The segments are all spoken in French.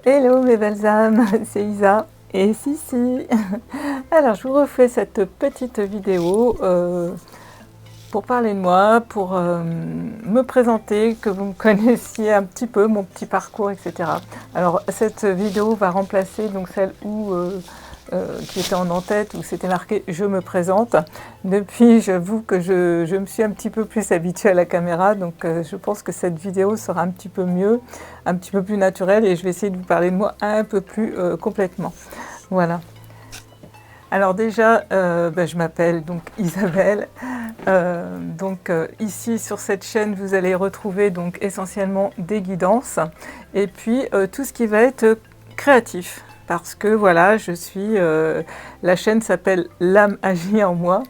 Hello mes belles âmes, c'est Isa et Sissi. Alors je vous refais cette petite vidéo pour parler de moi, pour me présenter, que vous me connaissiez un petit peu, mon petit parcours, etc. Alors cette vidéo va remplacer donc celle qui était en en-tête, où c'était marqué « Je me présente ». Depuis, j'avoue que je me suis un petit peu plus habituée à la caméra, donc je pense que cette vidéo sera un petit peu mieux, un petit peu plus naturelle, et je vais essayer de vous parler de moi un peu plus complètement. Voilà. Alors déjà, je m'appelle donc Isabelle. Ici sur cette chaîne, vous allez retrouver donc essentiellement des guidances, et puis tout ce qui va être créatif. Parce que voilà, la chaîne s'appelle L'âme agit en moi,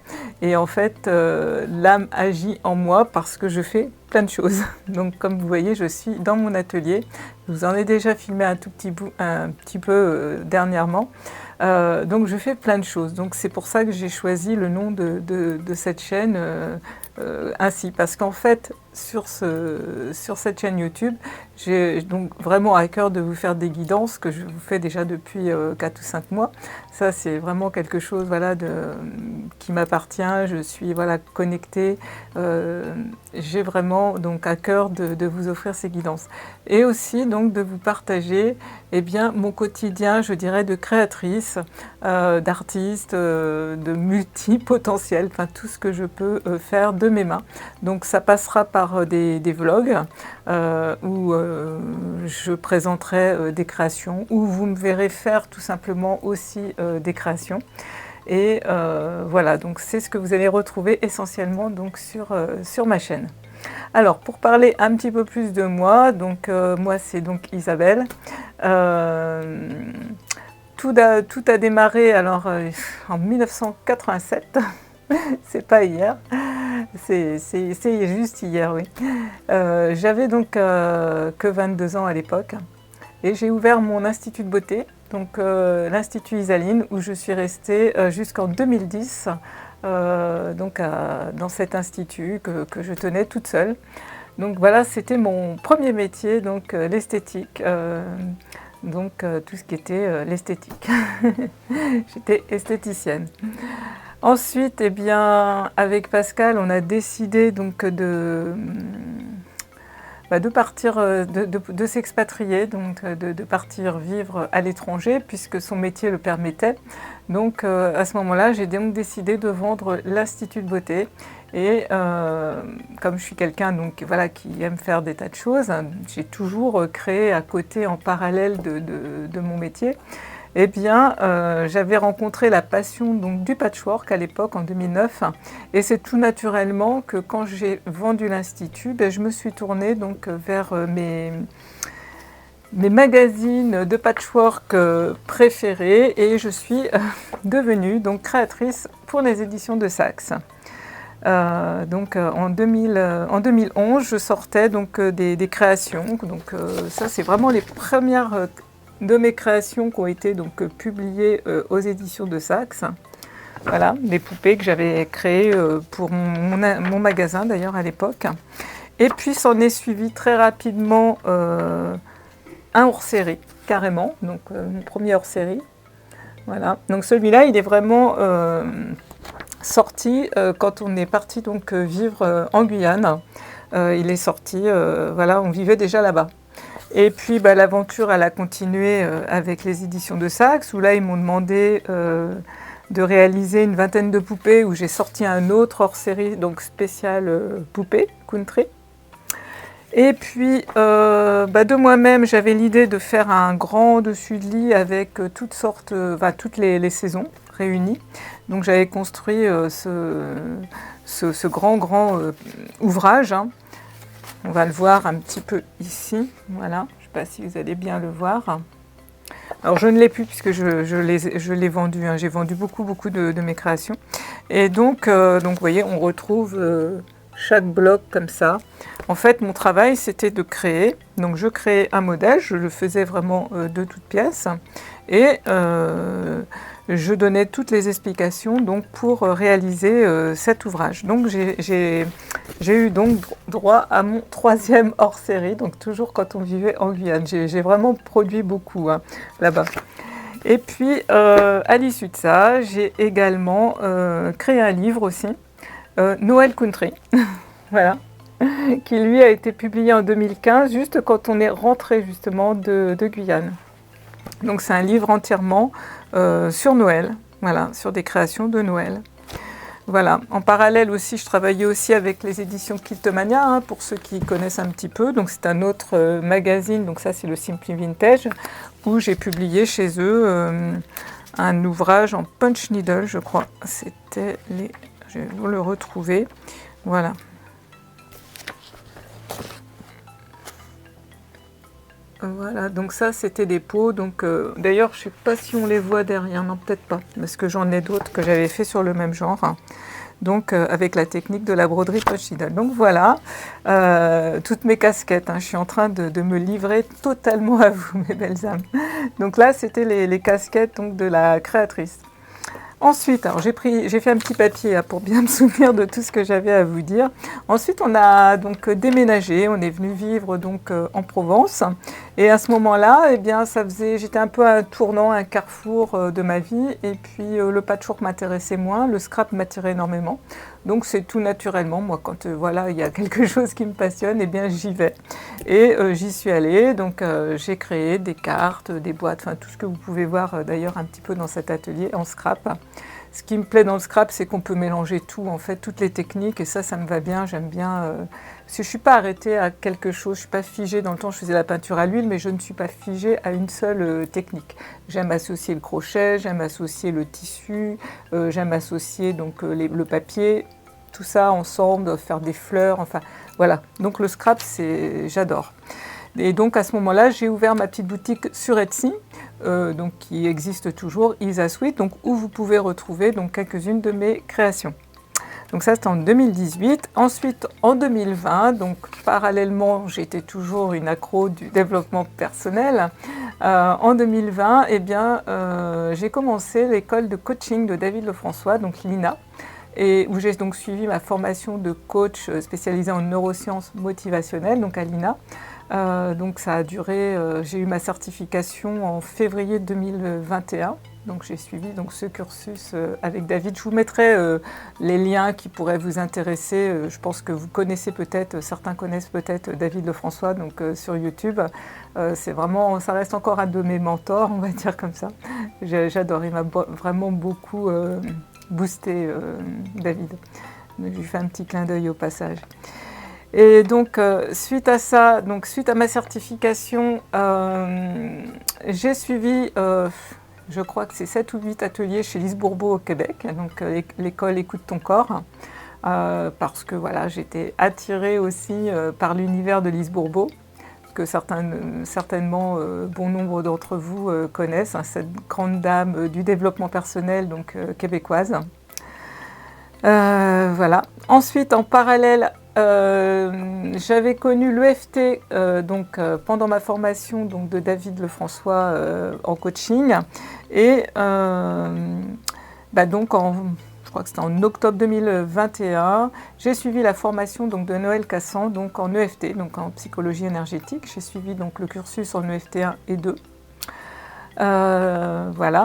et en fait l'âme agit en moi parce que je fais plein de choses. Donc comme vous voyez, je suis dans mon atelier. Je vous en ai déjà filmé un petit peu dernièrement. Donc je fais plein de choses. Donc c'est pour ça que j'ai choisi le nom de cette chaîne ainsi, parce qu'en fait sur cette chaîne YouTube, j'ai donc vraiment à cœur de vous faire des guidances que je vous fais déjà depuis 4 ou 5 mois. Ça c'est vraiment quelque chose qui m'appartient, je suis connectée, j'ai vraiment donc à cœur de vous offrir ces guidances. Et aussi donc de vous partager mon quotidien, je dirais, de créatrice, d'artiste, de multipotentiel, enfin tout ce que je peux faire de mes mains. Donc ça passera par des vlogs où je présenterai des créations, où vous me verrez faire tout simplement aussi des créations. Et voilà, donc c'est ce que vous allez retrouver essentiellement donc sur ma chaîne. Alors, pour parler un petit peu plus de moi, donc moi c'est donc Isabelle. Tout a démarré alors en 1987, c'est pas hier, c'est juste hier, oui. J'avais donc que 22 ans à l'époque, et j'ai ouvert mon institut de beauté, donc l'Institut Isaline, où je suis restée jusqu'en 2010, dans cet institut que je tenais toute seule. Donc voilà, c'était mon premier métier, donc l'esthétique, tout ce qui était l'esthétique. J'étais esthéticienne. Ensuite, avec Pascal, on a décidé donc de partir, de s'expatrier, donc de partir vivre à l'étranger, puisque son métier le permettait. Donc à ce moment-là, j'ai donc décidé de vendre l'Institut de beauté. Et comme je suis quelqu'un qui aime faire des tas de choses, j'ai toujours créé à côté, en parallèle de mon métier. J'avais rencontré la passion donc, du patchwork à l'époque, en 2009. Et c'est tout naturellement que quand j'ai vendu l'Institut, je me suis tournée donc, vers mes magazines de patchwork préférés, et je suis devenue donc, créatrice pour les éditions de Saxe. En 2011, je sortais donc, des créations. Donc, ça, c'est vraiment les premières de mes créations qui ont été donc, publiées aux éditions de Saxe. Voilà, des poupées que j'avais créées pour mon magasin d'ailleurs à l'époque. Et puis s'en est suivi très rapidement un hors-série, carrément, donc mon premier hors-série. Voilà, donc celui-là, il est vraiment sorti quand on est parti donc vivre en Guyane. Il est sorti, on vivait déjà là-bas. Et puis l'aventure, elle a continué avec les éditions de Saxe, où là ils m'ont demandé de réaliser une vingtaine de poupées, où j'ai sorti un autre hors-série, donc spécial poupée, country. Et puis de moi-même, j'avais l'idée de faire un grand dessus de lit avec toutes les saisons réunies. Donc j'avais construit ce grand ouvrage. Hein. On va le voir un petit peu ici. Voilà, je ne sais pas si vous allez bien le voir. Alors je ne l'ai plus puisque je l'ai vendu. Hein. J'ai vendu beaucoup de mes créations. Et donc vous voyez, on retrouve chaque bloc comme ça. En fait, mon travail, c'était de créer. Donc je créais un modèle, je le faisais vraiment de toutes pièces. Et je donnais toutes les explications donc, pour réaliser cet ouvrage. Donc j'ai eu donc droit à mon 3e hors-série, donc toujours quand on vivait en Guyane. J'ai vraiment produit beaucoup hein, là-bas. Et puis, à l'issue de ça, j'ai également créé un livre aussi, Noël Country, voilà, qui lui a été publié en 2015, juste quand on est rentré justement de Guyane. Donc c'est un livre entièrement sur Noël, voilà, sur des créations de Noël. Voilà. En parallèle aussi, je travaillais aussi avec les éditions Quiltmania, hein, pour ceux qui connaissent un petit peu. Donc c'est un autre magazine, donc ça c'est le Simply Vintage, où j'ai publié chez eux un ouvrage en punch needle, je crois. C'était les... Je vais vous le retrouver. Voilà. Voilà, donc ça c'était des pots, donc d'ailleurs je ne sais pas si on les voit derrière, non peut-être pas, parce que j'en ai d'autres que j'avais fait sur le même genre, hein. Donc avec la technique de la broderie punch needle. Donc voilà, toutes mes casquettes, hein. Je suis en train de me livrer totalement à vous mes belles âmes. Donc là c'était les casquettes donc, de la créatrice. Ensuite, alors j'ai fait un petit papier pour bien me souvenir de tout ce que j'avais à vous dire. Ensuite, on a donc déménagé, on est venu vivre donc en Provence. Et à ce moment-là, eh bien, j'étais un peu à un tournant, un carrefour de ma vie. Et puis le patchwork m'intéressait moins, le scrap m'attirait énormément. Donc c'est tout naturellement, moi quand voilà, il y a quelque chose qui me passionne, eh bien j'y vais. Et j'y suis allée, donc j'ai créé des cartes, des boîtes, enfin tout ce que vous pouvez voir d'ailleurs un petit peu dans cet atelier en scrap. Ce qui me plaît dans le scrap, c'est qu'on peut mélanger tout, en fait, toutes les techniques, et ça me va bien, j'aime bien. Parce que je ne suis pas arrêtée à quelque chose, je ne suis pas figée. Dans le temps, je faisais la peinture à l'huile, mais je ne suis pas figée à une seule technique. J'aime associer le crochet, j'aime associer le tissu, j'aime associer donc, le papier, tout ça ensemble, faire des fleurs, enfin voilà. Donc le scrap, j'adore. Et donc à ce moment-là, j'ai ouvert ma petite boutique sur Etsy, donc, qui existe toujours, Isa Sweet, donc, où vous pouvez retrouver donc, quelques-unes de mes créations. Donc ça c'était en 2018. Ensuite en 2020, donc parallèlement j'étais toujours une accro du développement personnel. En 2020, eh bien, j'ai commencé l'école de coaching de David Lefrançois, donc l'INA, et où j'ai donc suivi ma formation de coach spécialisée en neurosciences motivationnelles, donc à l'INA. Donc ça a duré, j'ai eu ma certification en février 2021, donc j'ai suivi donc, ce cursus avec David. Je vous mettrai les liens qui pourraient vous intéresser. Je pense que vous connaissez peut-être, certains connaissent peut-être David Lefrançois donc, sur YouTube. C'est vraiment, ça reste encore un de mes mentors, on va dire comme ça. J'adore, il m'a vraiment beaucoup boosté, David. Donc, je lui fais un petit clin d'œil au passage. Et donc, suite à ça, donc suite à ma certification, j'ai suivi, je crois que c'est 7 ou 8 ateliers chez Lise Bourbeau au Québec, donc l'école Écoute ton corps, parce que voilà, j'étais attirée aussi par l'univers de Lise Bourbeau, que certainement bon nombre d'entre vous connaissent, hein, cette grande dame du développement personnel donc, québécoise. Voilà. Ensuite, en parallèle, j'avais connu l'EFT pendant ma formation donc, de David Lefrançois en coaching et donc je crois que c'était en octobre 2021, j'ai suivi la formation donc, de Noël Cassan donc, en EFT, donc en psychologie énergétique. J'ai suivi donc, le cursus en EFT 1 et 2. Voilà.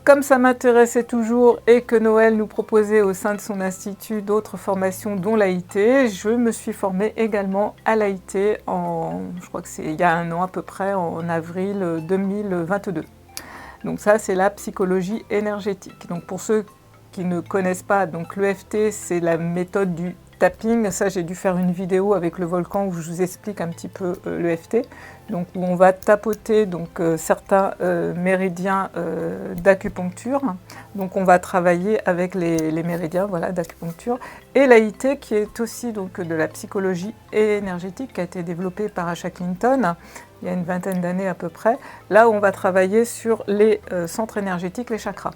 Comme ça m'intéressait toujours et que Noël nous proposait au sein de son institut d'autres formations dont l'AIT, je me suis formée également à l'AIT je crois que c'est il y a un an à peu près, en avril 2022. Donc ça c'est la psychologie énergétique. Donc pour ceux qui ne connaissent pas, donc l'EFT c'est la méthode du tapping. Ça j'ai dû faire une vidéo avec le volcan où je vous explique un petit peu l'EFT. Donc où on va tapoter donc, certains méridiens d'acupuncture. Donc on va travailler avec les méridiens voilà, d'acupuncture. Et l'AIT qui est aussi donc, de la psychologie énergétique qui a été développée par Asha Clinton il y a une vingtaine d'années à peu près. Là où on va travailler sur les centres énergétiques, les chakras.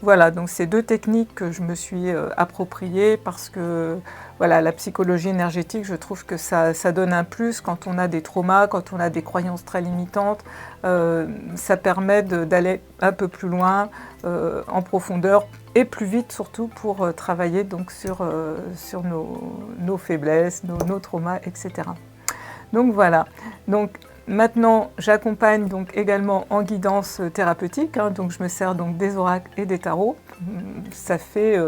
Voilà, donc c'est 2 techniques que je me suis appropriées parce que voilà, la psychologie énergétique, je trouve que ça donne un plus quand on a des traumas, quand on a des croyances très limitantes. Ça permet d'aller un peu plus loin, en profondeur et plus vite surtout pour travailler donc sur nos faiblesses, nos traumas, etc. Donc voilà. Donc, maintenant, j'accompagne donc également en guidance thérapeutique, hein, donc je me sers donc des oracles et des tarots. Ça fait,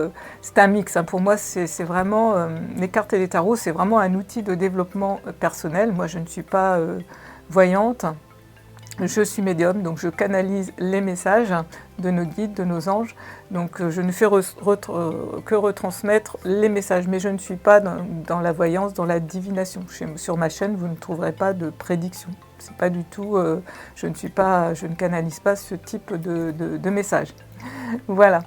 c'est un mix, hein. Pour moi, c'est vraiment, les cartes et les tarots, c'est vraiment un outil de développement personnel. Moi, je ne suis pas voyante, je suis médium, donc je canalise les messages de nos guides, de nos anges. Donc je ne fais que retransmettre les messages, mais je ne suis pas dans la voyance, dans la divination. Sur ma chaîne, vous ne trouverez pas de prédiction. C'est pas du tout, je ne canalise pas ce type de message. Voilà.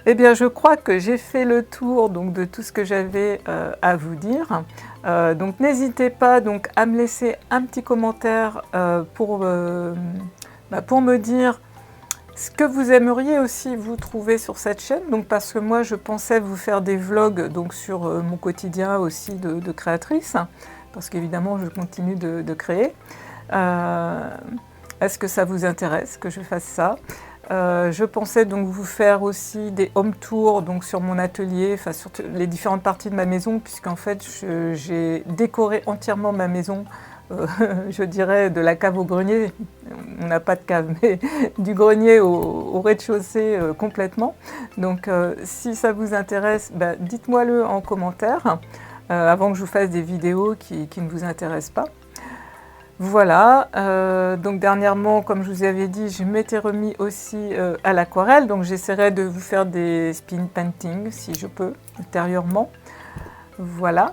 Eh bien, je crois que j'ai fait le tour donc, de tout ce que j'avais à vous dire. Donc, n'hésitez pas donc, à me laisser un petit commentaire pour me dire ce que vous aimeriez aussi vous trouver sur cette chaîne. Donc, parce que moi, je pensais vous faire des vlogs donc, sur mon quotidien aussi de créatrice, parce qu'évidemment, je continue de créer. Est-ce que ça vous intéresse que je fasse ça ? Je pensais donc vous faire aussi des home tours donc sur mon atelier, enfin sur les différentes parties de ma maison, puisqu'en fait j'ai décoré entièrement ma maison, je dirais de la cave au grenier, on n'a pas de cave, mais du grenier au rez-de-chaussée complètement. Donc si ça vous intéresse, dites-moi-le en commentaire, avant que je vous fasse des vidéos qui ne vous intéressent pas. Voilà, donc dernièrement, comme je vous avais dit, je m'étais remis aussi à l'aquarelle, donc j'essaierai de vous faire des spin painting si je peux, ultérieurement. Voilà.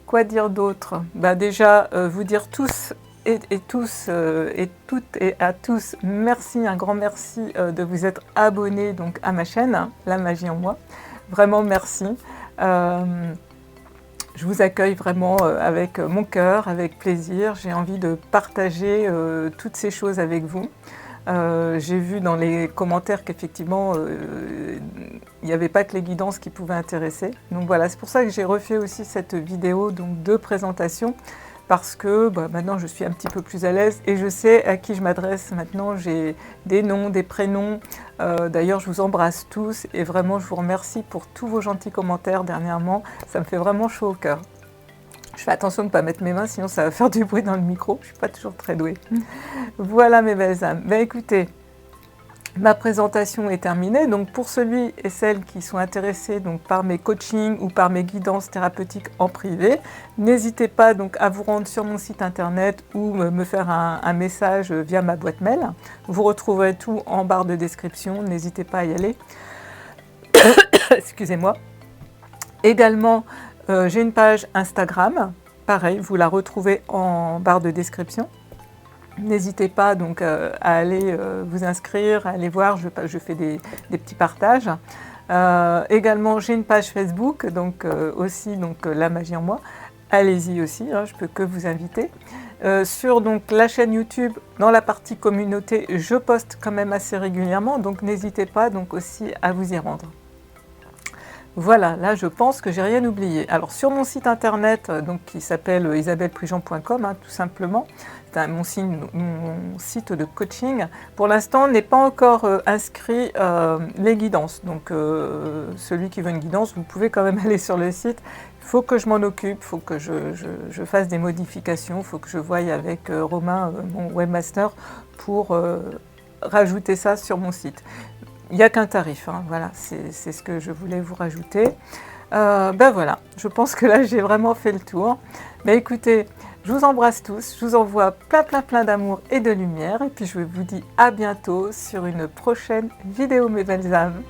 Quoi dire d'autre? Déjà, vous dire tous et tous et toutes et à tous, merci, un grand merci de vous être abonnés donc, à ma chaîne, hein, La Magie en Moi. Vraiment merci. Je vous accueille vraiment avec mon cœur, avec plaisir. J'ai envie de partager toutes ces choses avec vous. J'ai vu dans les commentaires qu'effectivement, il n'y avait pas que les guidances qui pouvaient intéresser. Donc voilà, c'est pour ça que j'ai refait aussi cette vidéo donc, de présentation, parce que maintenant je suis un petit peu plus à l'aise et je sais à qui je m'adresse maintenant. J'ai des noms, des prénoms. D'ailleurs, je vous embrasse tous et vraiment je vous remercie pour tous vos gentils commentaires dernièrement. Ça me fait vraiment chaud au cœur. Je fais attention de ne pas mettre mes mains, sinon ça va faire du bruit dans le micro. Je ne suis pas toujours très douée. Voilà mes belles âmes. Écoutez, ma présentation est terminée. Donc pour celui et celles qui sont intéressés donc, par mes coachings ou par mes guidances thérapeutiques en privé, n'hésitez pas donc, à vous rendre sur mon site internet ou me faire un message via ma boîte mail. Vous retrouverez tout en barre de description. N'hésitez pas à y aller. Excusez-moi. Également, j'ai une page Instagram. Pareil, vous la retrouvez en barre de description. N'hésitez pas donc à aller vous inscrire, à aller voir, je fais des petits partages. Également, j'ai une page Facebook, donc aussi donc, La Magie en Moi. Allez-y aussi, hein, je peux que vous inviter. Sur donc, la chaîne YouTube, dans la partie communauté, je poste quand même assez régulièrement, donc n'hésitez pas donc, aussi à vous y rendre. Voilà, là je pense que j'ai rien oublié. Alors sur mon site internet, donc, qui s'appelle isabelleprigent.com, hein, tout simplement, c'est mon site de coaching, pour l'instant n'est pas encore inscrit les guidances. Donc celui qui veut une guidance, vous pouvez quand même aller sur le site. Il faut que je m'en occupe, il faut que je fasse des modifications, il faut que je voie avec Romain, mon webmaster, pour rajouter ça sur mon site. Il n'y a qu'un tarif, hein, voilà, c'est ce que je voulais vous rajouter. Voilà, je pense que là j'ai vraiment fait le tour. Écoutez, je vous embrasse tous, je vous envoie plein d'amour et de lumière. Et puis je vous dis à bientôt sur une prochaine vidéo mes belles âmes.